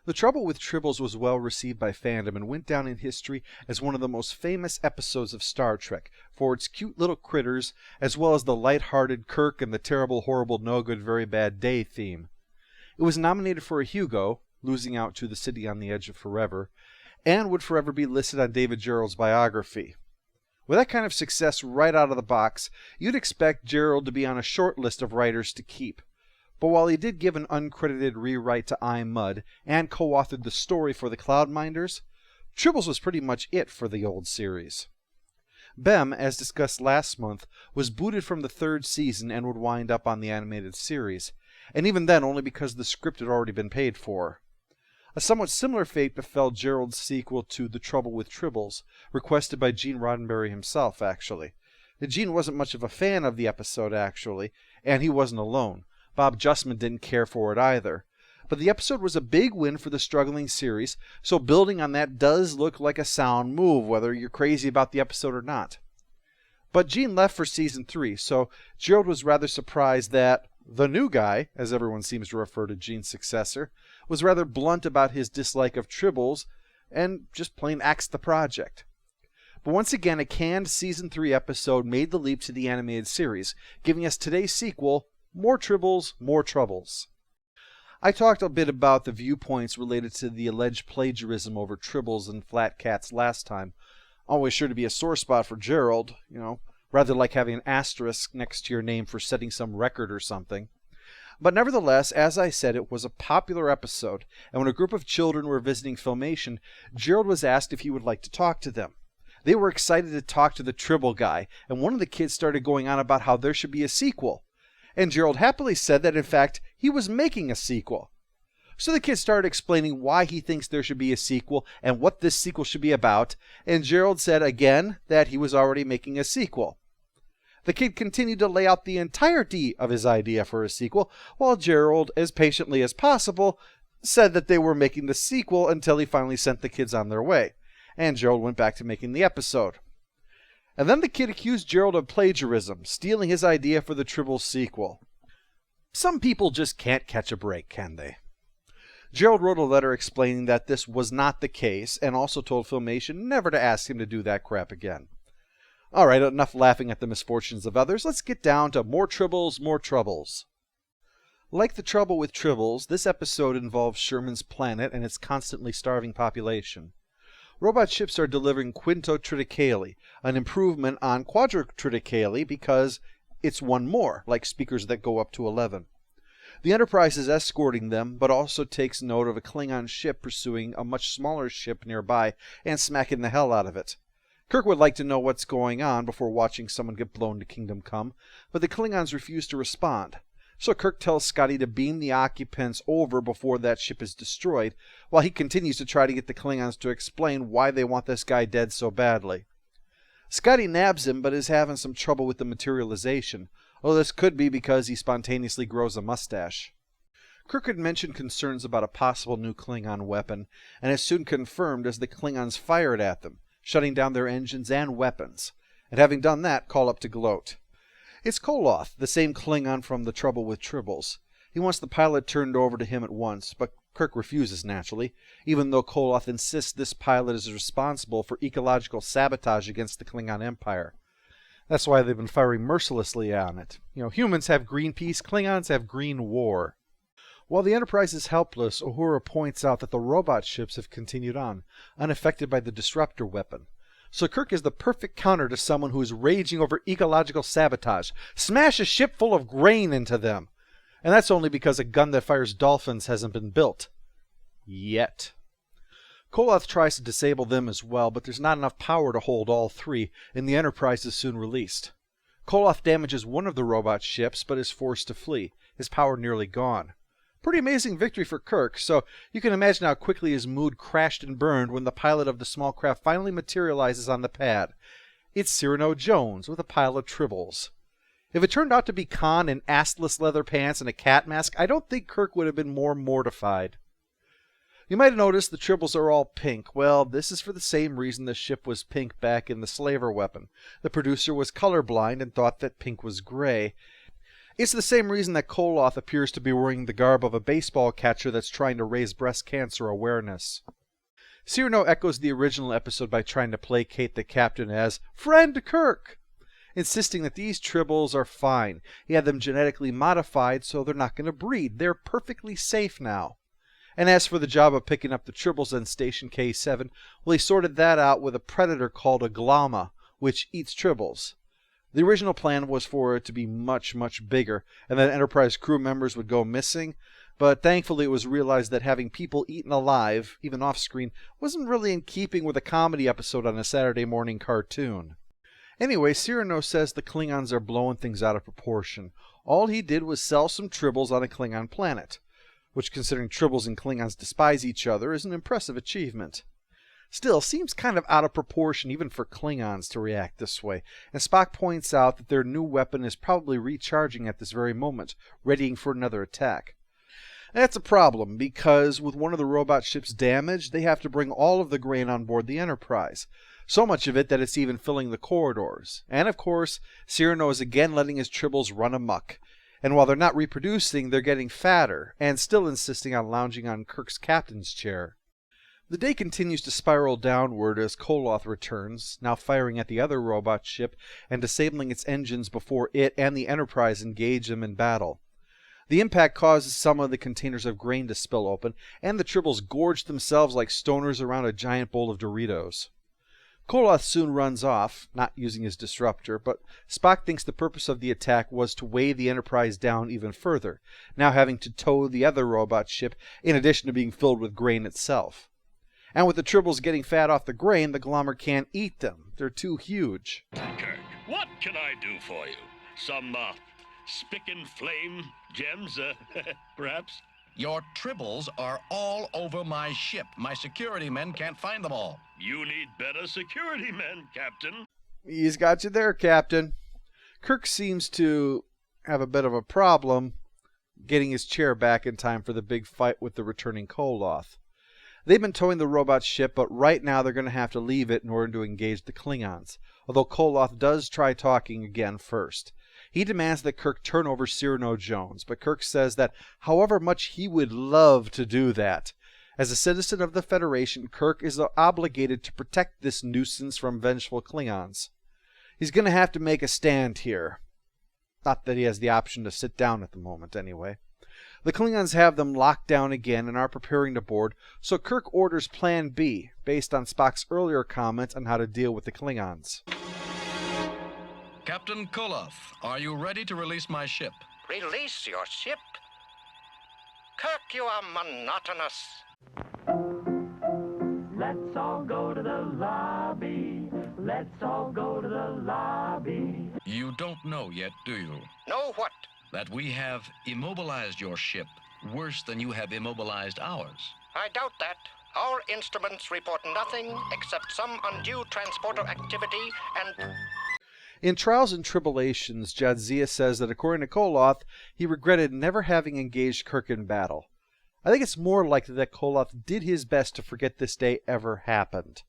The Trouble with Tribbles was well received by fandom and went down in history as one of the most famous episodes of Star Trek for its cute little critters, as well as the light-hearted Kirk and the terrible, horrible, no-good, very bad day theme. It was nominated for a Hugo, losing out to The City on the Edge of Forever, and would forever be listed on David Gerrold's biography. With that kind of success right out of the box, you'd expect Gerrold to be on a short list of writers to keep. But while he did give an uncredited rewrite to I, Mudd and co-authored the story for the Cloudminders, Tribbles was pretty much it for the old series. Bem, as discussed last month, was booted from the third season and would wind up on the animated series, and even then only because the script had already been paid for. A somewhat similar fate befell Gerrold's sequel to The Trouble with Tribbles, requested by Gene Roddenberry himself, actually. Gene wasn't much of a fan of the episode, actually, and he wasn't alone. Bob Justman didn't care for it either. But the episode was a big win for the struggling series, so building on that does look like a sound move, whether you're crazy about the episode or not. But Gene left for season 3, so Gerrold was rather surprised that the new guy, as everyone seems to refer to Gene's successor, was rather blunt about his dislike of Tribbles and just plain axed the project. But once again, a canned season 3 episode made the leap to the animated series, giving us today's sequel, More Tribbles, More Troubles. I talked a bit about the viewpoints related to the alleged plagiarism over Tribbles and Flat Cats last time. Always sure to be a sore spot for Gerrold, rather like having an asterisk next to your name for setting some record or something. But nevertheless, as I said, it was a popular episode, and when a group of children were visiting Filmation, Gerrold was asked if he would like to talk to them. They were excited to talk to the Tribble guy, and one of the kids started going on about how there should be a sequel. And Gerrold happily said that, in fact, he was making a sequel. So the kid started explaining why he thinks there should be a sequel and what this sequel should be about, and Gerrold said again that he was already making a sequel. The kid continued to lay out the entirety of his idea for a sequel, while Gerrold, as patiently as possible, said that they were making the sequel until he finally sent the kids on their way, and Gerrold went back to making the episode. And then the kid accused Gerrold of plagiarism, stealing his idea for the Tribble sequel. Some people just can't catch a break, can they? Gerrold wrote a letter explaining that this was not the case, and also told Filmation never to ask him to do that crap again. Alright, enough laughing at the misfortunes of others, let's get down to More Tribbles, More Troubles. Like The Trouble with Tribbles, this episode involves Sherman's planet and its constantly starving population. Robot ships are delivering quintotriticale, an improvement on quadrotriticale because it's one more, like speakers that go up to 11. The Enterprise is escorting them, but also takes note of a Klingon ship pursuing a much smaller ship nearby and smacking the hell out of it. Kirk would like to know what's going on before watching someone get blown to Kingdom Come, but the Klingons refuse to respond. So Kirk tells Scotty to beam the occupants over before that ship is destroyed, while he continues to try to get the Klingons to explain why they want this guy dead so badly. Scotty nabs him, but is having some trouble with the materialization, although this could be because he spontaneously grows a mustache. Kirk had mentioned concerns about a possible new Klingon weapon, and is soon confirmed as the Klingons fire it at them, shutting down their engines and weapons, and having done that, call up to gloat. It's Koloth, the same Klingon from The Trouble with Tribbles. He wants the pilot turned over to him at once, but Kirk refuses naturally, even though Koloth insists this pilot is responsible for ecological sabotage against the Klingon Empire. That's why they've been firing mercilessly on it. Humans have green peace, Klingons have green war. While the Enterprise is helpless, Uhura points out that the robot ships have continued on, unaffected by the disruptor weapon. So Kirk is the perfect counter to someone who is raging over ecological sabotage. Smash a ship full of grain into them! And that's only because a gun that fires dolphins hasn't been built. Yet. Koloth tries to disable them as well, but there's not enough power to hold all three, and the Enterprise is soon released. Koloth damages one of the robot ships, but is forced to flee, his power nearly gone. Pretty amazing victory for Kirk, so you can imagine how quickly his mood crashed and burned when the pilot of the small craft finally materializes on the pad. It's Cyrano Jones with a pile of Tribbles. If it turned out to be Khan in assless leather pants and a cat mask, I don't think Kirk would have been more mortified. You might have noticed the Tribbles are all pink. Well, this is for the same reason the ship was pink back in the Slaver weapon. The producer was colorblind and thought that pink was gray. It's the same reason that Koloth appears to be wearing the garb of a baseball catcher that's trying to raise breast cancer awareness. Cyrano echoes the original episode by trying to placate the captain as Friend Kirk, insisting that these Tribbles are fine. He had them genetically modified, so they're not going to breed. They're perfectly safe now. And as for the job of picking up the Tribbles on Station K7, well, he sorted that out with a predator called a Glama, which eats Tribbles. The original plan was for it to be much, much bigger, and that Enterprise crew members would go missing, but thankfully it was realized that having people eaten alive, even off-screen, wasn't really in keeping with a comedy episode on a Saturday morning cartoon. Anyway, Cyrano says the Klingons are blowing things out of proportion. All he did was sell some Tribbles on a Klingon planet, which, considering Tribbles and Klingons despise each other, is an impressive achievement. Still, seems kind of out of proportion even for Klingons to react this way, and Spock points out that their new weapon is probably recharging at this very moment, readying for another attack. That's a problem, because with one of the robot ships damaged, they have to bring all of the grain on board the Enterprise. So much of it that it's even filling the corridors. And of course, Cyrano is again letting his Tribbles run amok. And while they're not reproducing, they're getting fatter, and still insisting on lounging on Kirk's captain's chair. The day continues to spiral downward as Koloth returns, now firing at the other robot ship and disabling its engines before it and the Enterprise engage them in battle. The impact causes some of the containers of grain to spill open, and the Tribbles gorge themselves like stoners around a giant bowl of Doritos. Koloth soon runs off, not using his disruptor, but Spock thinks the purpose of the attack was to weigh the Enterprise down even further, now having to tow the other robot ship, in addition to being filled with grain itself. And with the Tribbles getting fat off the grain, the Glommer can't eat them. They're too huge. Kirk, what can I do for you? Some, spick and flame gems, perhaps? Your Tribbles are all over my ship. My security men can't find them all. You need better security men, Captain. He's got you there, Captain. Kirk seems to have a bit of a problem getting his chair back in time for the big fight with the returning Koloth. They've been towing the robot ship, but right now they're going to have to leave it in order to engage the Klingons, although Koloth does try talking again first. He demands that Kirk turn over Cyrano Jones, but Kirk says that however much he would love to do that, as a citizen of the Federation, Kirk is obligated to protect this nuisance from vengeful Klingons. He's going to have to make a stand here. Not that he has the option to sit down at the moment, anyway. The Klingons have them locked down again and are preparing to board, so Kirk orders Plan B, based on Spock's earlier comment on how to deal with the Klingons. Captain Koloth, are you ready to release my ship? Release your ship? Kirk, you are monotonous. Let's all go to the lobby. Let's all go to the lobby. You don't know yet, do you? Know what? That we have immobilized your ship worse than you have immobilized ours. I doubt that. Our instruments report nothing except some undue transporter activity and... In Trials and Tribulations, Jadzia says that according to Koloth, he regretted never having engaged Kirk in battle. I think it's more likely that Koloth did his best to forget this day ever happened.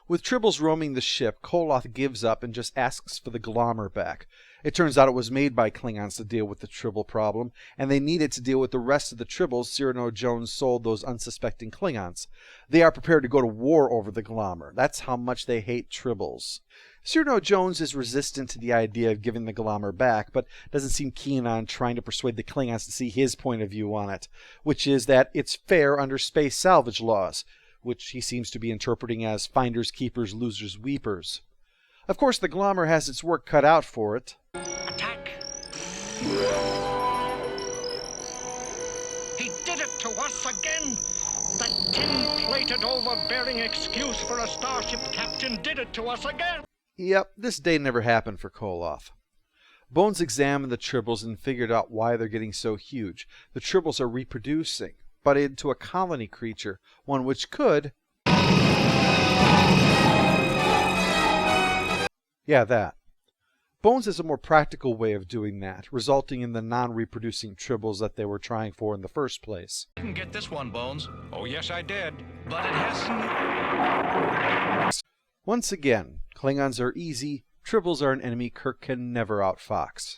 With Tribbles roaming the ship, Koloth gives up and just asks for the Glommer back. It turns out it was made by Klingons to deal with the Tribble problem, and they needed to deal with the rest of the Tribbles Cyrano Jones sold those unsuspecting Klingons. They are prepared to go to war over the Glommer. That's how much they hate Tribbles. Cyrano Jones is resistant to the idea of giving the Glommer back, but doesn't seem keen on trying to persuade the Klingons to see his point of view on it, which is that it's fair under space salvage laws, which he seems to be interpreting as finders, keepers, losers, weepers. Of course, the Glommer has its work cut out for it. Attack! He did it to us again! That tin-plated, overbearing excuse for a starship captain did it to us again! Yep, this day never happened for Koloth. Bones examined the Tribbles and figured out why they're getting so huge. The Tribbles are reproducing, but into a colony creature, one which could... Yeah, that. Bones has a more practical way of doing that, resulting in the non-reproducing Tribbles that they were trying for in the first place. You didn't get this one, Bones. Oh, yes, I did. But it hasn't... Once again, Klingons are easy, Tribbles are an enemy Kirk can never outfox.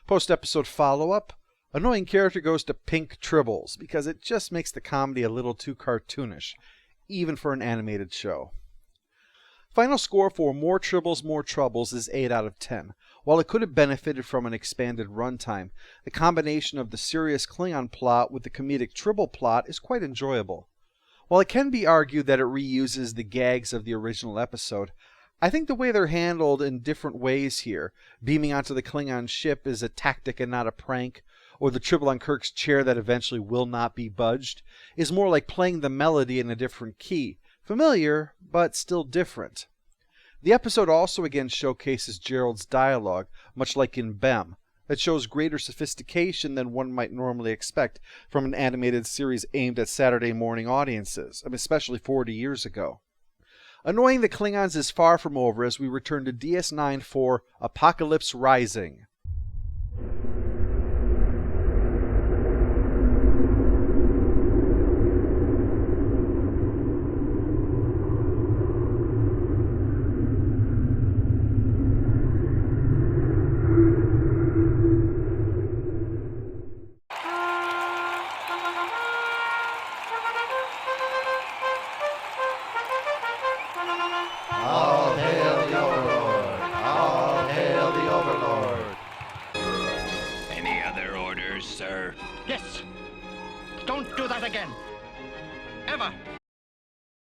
Post-episode follow-up, annoying character goes to Pink Tribbles because it just makes the comedy a little too cartoonish, even for an animated show. Final score for More Tribbles, More Troubles is 8 out of 10. While it could have benefited from an expanded runtime, the combination of the serious Klingon plot with the comedic Tribble plot is quite enjoyable. While it can be argued that it reuses the gags of the original episode, I think the way they're handled in different ways here, beaming onto the Klingon ship is a tactic and not a prank, or the Tribble on Kirk's chair that eventually will not be budged, is more like playing the melody in a different key. Familiar, but still different. The episode also again showcases Gerald's dialogue, much like in Bem, that shows greater sophistication than one might normally expect from an animated series aimed at Saturday morning audiences, especially 40 years ago. Annoying the Klingons is far from over as we return to DS9 for Apocalypse Rising. All hail the Overlord! All hail the Overlord! Any other orders, sir? Yes. Don't do that again. Ever.